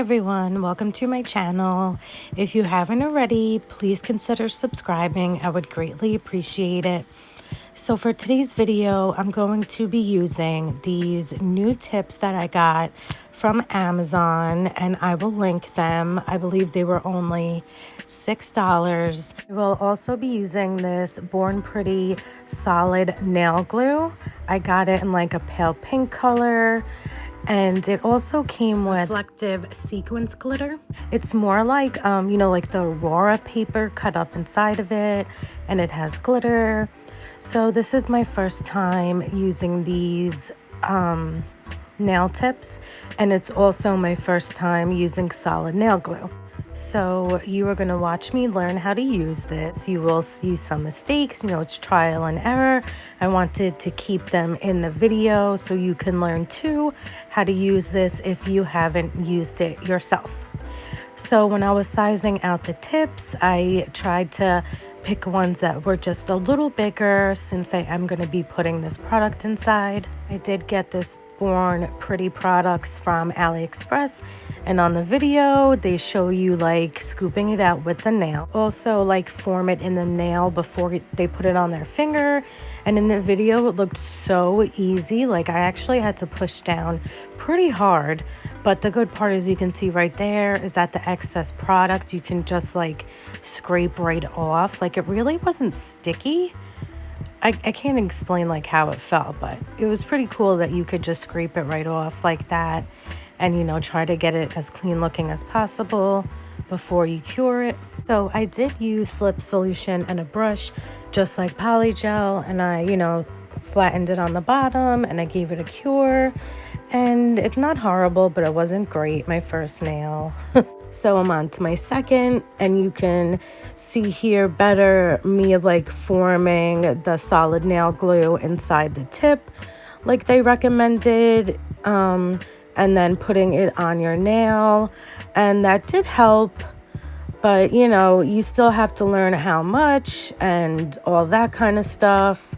everyone, welcome to my channel. If you haven't already, please consider subscribing. I would greatly appreciate it. So for today's video, I'm going to be using these new tips that I got from Amazon, and I will link them. I believe they were only $6. I will also be using this Born Pretty solid nail glue. I got it in like a pale pink color, and it also came with reflective sequins glitter. It's more like, like the Aurora paper cut up inside of it, and it has glitter. So this is my first time using these nail tips, and it's also my first time using solid nail glue. So you are going to watch me learn how to use this. You will see some mistakes, it's trial and error. I wanted to keep them in the video so you can learn too how to use this if you haven't used it yourself. So when I was sizing out the tips, I tried to pick ones that were just a little bigger since I am going to be putting this product inside. I did get this Born Pretty products from AliExpress, and on the video they show you like scooping it out with the nail, also like form it in the nail before they put it on their finger. And in the video it looked so easy, like I actually had to push down pretty hard. But the good part is you can see right there is that the excess product you can just like scrape right off. Like it really wasn't sticky. I can't explain like how it felt, but it was pretty cool that you could just scrape it right off like that and try to get it as clean looking as possible before you cure it. So I did use slip solution and a brush just like polygel, and I flattened it on the bottom and I gave it a cure, and it's not horrible, but it wasn't great, my first nail. So I'm on to my second, and you can see here better me like forming the solid nail glue inside the tip like they recommended, and then putting it on your nail, and that did help. But you still have to learn how much and all that kind of stuff.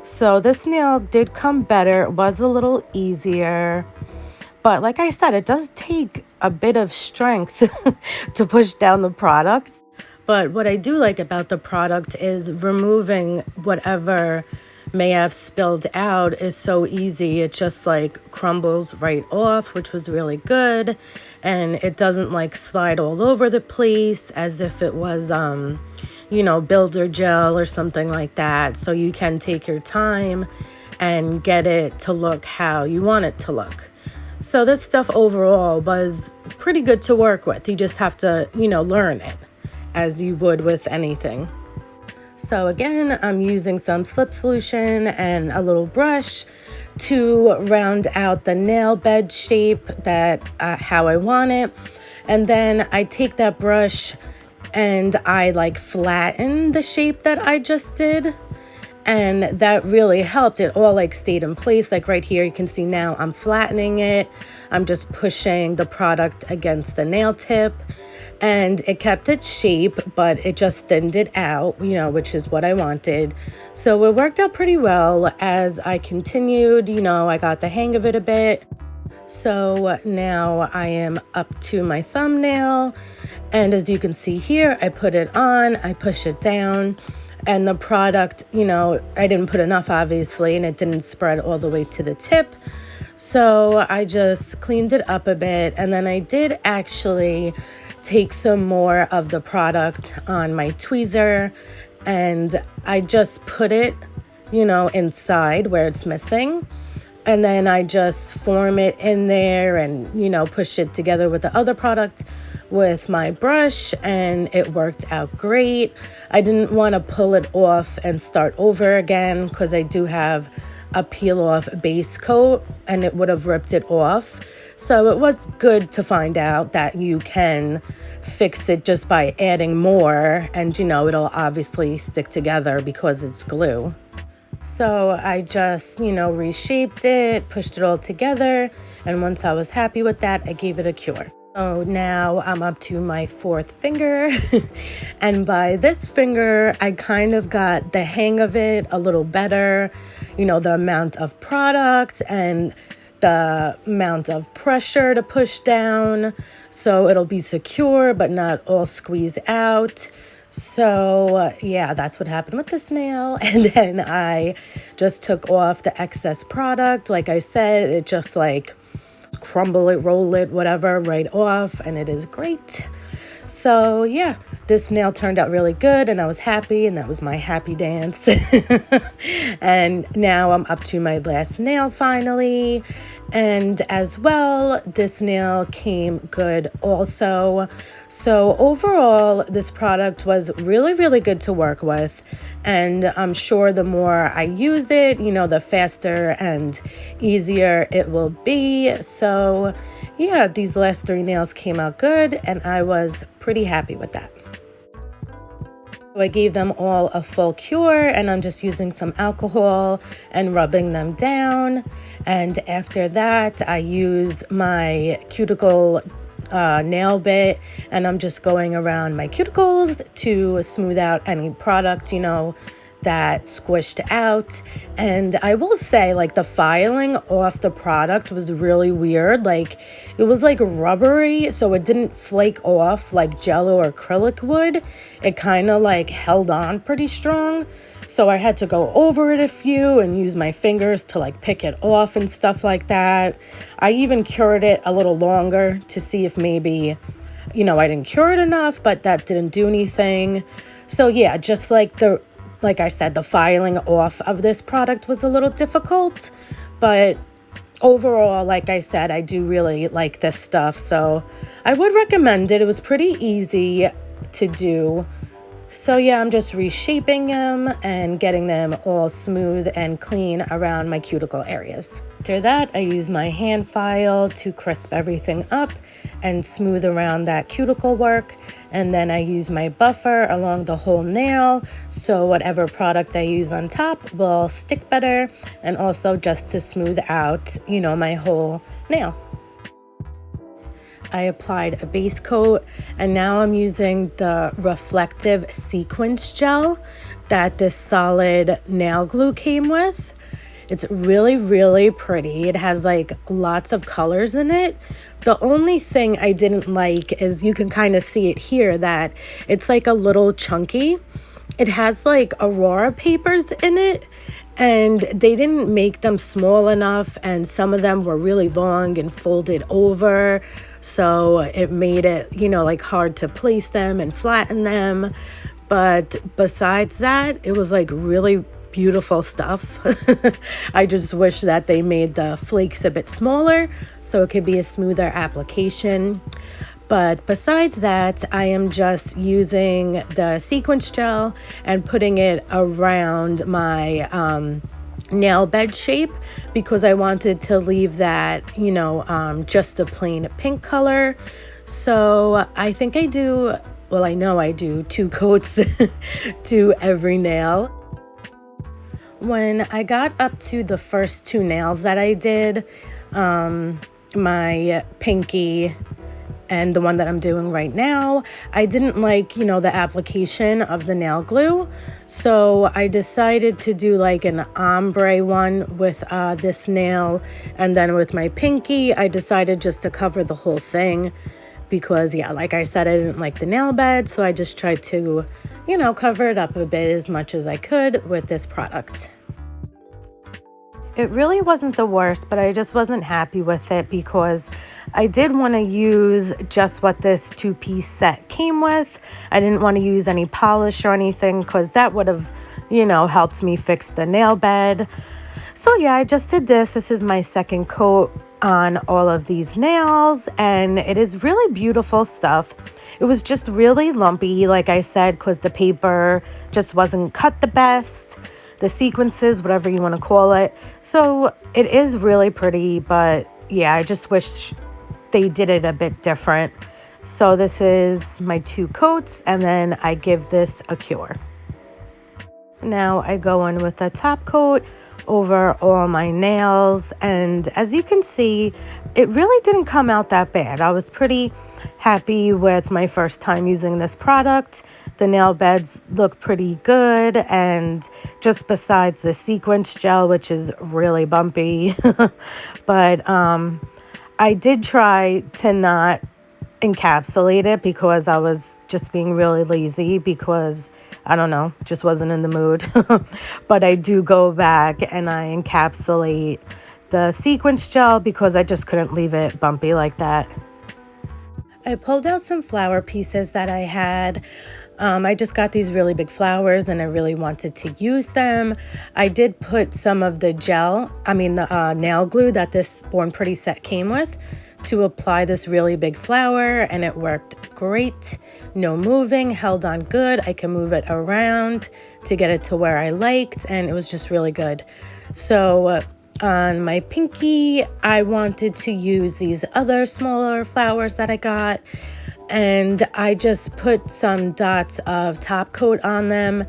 So this nail did come better. It was a little easier. But like I said, it does take a bit of strength to push down the product. But what I do like about the product is removing whatever may have spilled out is so easy. It just like crumbles right off, which was really good. And it doesn't like slide all over the place as if it was, builder gel or something like that. So you can take your time and get it to look how you want it to look. So this stuff overall was pretty good to work with. You just have to, learn it as you would with anything. So again, I'm using some slip solution and a little brush to round out the nail bed shape that how I want it. And then I take that brush and I like flatten the shape that I just did. And that really helped. It all like stayed in place. Like right here, you can see now I'm flattening it. I'm just pushing the product against the nail tip, and it kept its shape, but it just thinned it out, which is what I wanted. So it worked out pretty well. As I continued, I got the hang of it a bit. So now I am up to my thumbnail, and as you can see here, I put it on, I push it down. And the product, I didn't put enough, obviously, and it didn't spread all the way to the tip. So I just cleaned it up a bit. And then I did actually take some more of the product on my tweezer, and I just put it, inside where it's missing. And then I just form it in there and, push it together with the other product with my brush, and it worked out great. I didn't want to pull it off and start over again because I do have a peel off base coat and it would have ripped it off. So it was good to find out that you can fix it just by adding more, and it'll obviously stick together because it's glue. So I just, reshaped it, pushed it all together, and once I was happy with that, I gave it a cure. So now I'm up to my fourth finger, and by this finger, I kind of got the hang of it a little better, the amount of product and the amount of pressure to push down, so it'll be secure but not all squeeze out. So yeah, that's what happened with this nail. And then I just took off the excess product. Like I said, it just like crumble it, roll it, whatever, right off, and it is great. So yeah, this nail turned out really good and I was happy, and that was my happy dance. And now I'm up to my last nail finally. And as well, this nail came good also. So overall, this product was really, really good to work with. And I'm sure the more I use it, you know, the faster and easier it will be. So yeah, these last 3 nails came out good and I was pretty happy with that. I gave them all a full cure, and I'm just using some alcohol and rubbing them down. And after that, I use my cuticle nail bit, and I'm just going around my cuticles to smooth out any product, you know, that squished out. And I will say, like, the filing off the product was really weird. Like, it was like rubbery, so it didn't flake off like gel or acrylic would. It kind of like held on pretty strong, so I had to go over it a few and use my fingers to like pick it off and stuff like that. I even cured it a little longer to see if maybe, you know, I didn't cure it enough, but that didn't do anything. So yeah, just like I said, the filing off of this product was a little difficult, but overall, like I said, I do really like this stuff, so I would recommend it. It was pretty easy to do. So yeah, I'm just reshaping them and getting them all smooth and clean around my cuticle areas. After that, I use my hand file to crisp everything up and smooth around that cuticle work. And then I use my buffer along the whole nail, so whatever product I use on top will stick better, and also just to smooth out, you know, my whole nail. I applied a base coat, and now I'm using the reflective Sequins Gel that this solid nail glue came with. It's really, really pretty. It has like lots of colors in it. The only thing I didn't like is you can kind of see it here that it's like a little chunky. It has like Aurora papers in it, and they didn't make them small enough, and some of them were really long and folded over, so it made it, you know, like hard to place them and flatten them. But besides that, it was like really beautiful stuff. I just wish that they made the flakes a bit smaller so it could be a smoother application. But besides that, I am just using the Sequins Gel and putting it around my nail bed shape, because I wanted to leave that, you know, just a plain pink color. So I think I do, well, I know I do 2 coats to every nail. When I got up to the first 2 nails that I did, my pinky and the one that I'm doing right now, I didn't like, you know, the application of the nail glue. So I decided to do like an ombre one with this nail. And then with my pinky, I decided just to cover the whole thing because, yeah, like I said, I didn't like the nail bed. So I just tried to, you know, cover it up a bit as much as I could with this product. It really wasn't the worst, but I just wasn't happy with it because I did want to use just what this 2-piece set came with. I didn't want to use any polish or anything because that would have, you know, helped me fix the nail bed. So yeah, I just did this. This is my second coat on all of these nails, and it is really beautiful stuff. It was just really lumpy, like I said, because the paper just wasn't cut the best. The sequences, whatever you want to call it. So it is really pretty, but yeah, I just wish they did it a bit different. So this is my 2 coats, and then I give this a cure. Now I go in with a top coat over all my nails, and as you can see, it really didn't come out that bad. I was pretty happy with my first time using this product. The nail beds look pretty good, and just besides the Sequins Gel, which is really bumpy, but I did try to not encapsulate it because I was just being really lazy because I don't know, just wasn't in the mood. But I do go back and I encapsulate the Sequins Gel because I just couldn't leave it bumpy like that. I pulled out some flower pieces that I had. I just got these really big flowers and I really wanted to use them. I did put some of the the nail glue that this Born Pretty set came with to apply this really big flower, and it worked great. No moving, held on good. I can move it around to get it to where I liked, and it was just really good. So on my pinky, I wanted to use these other smaller flowers that I got, and I just put some dots of top coat on them,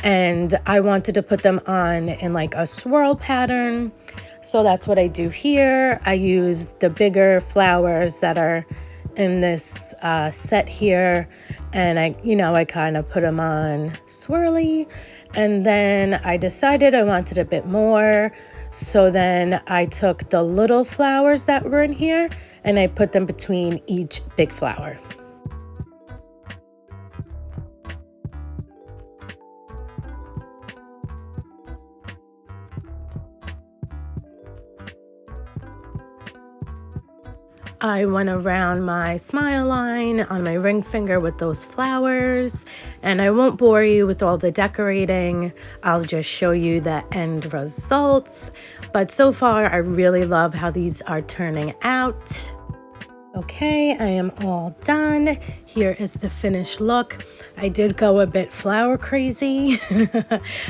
and I wanted to put them on in like a swirl pattern. So that's what I do here. I use the bigger flowers that are in this set here, and I kind of put them on swirly, and then I decided I wanted a bit more. So then I took the little flowers that were in here and I put them between each big flower. I went around my smile line on my ring finger with those flowers, and I won't bore you with all the decorating. I'll just show you the end results. But so far, I really love how these are turning out. Okay, I am all done. Here is the finished look. I did go a bit flower crazy.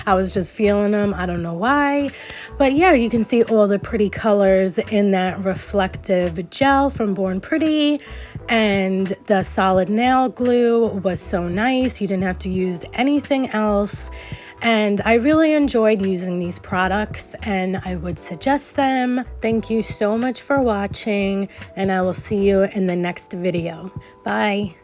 I was just feeling them. I don't know why. But yeah, you can see all the pretty colors in that reflective gel from Born Pretty. And the solid nail glue was so nice. You didn't have to use anything else. And I really enjoyed using these products and I would suggest them. Thank you so much for watching, and I will see you in the next video. Bye.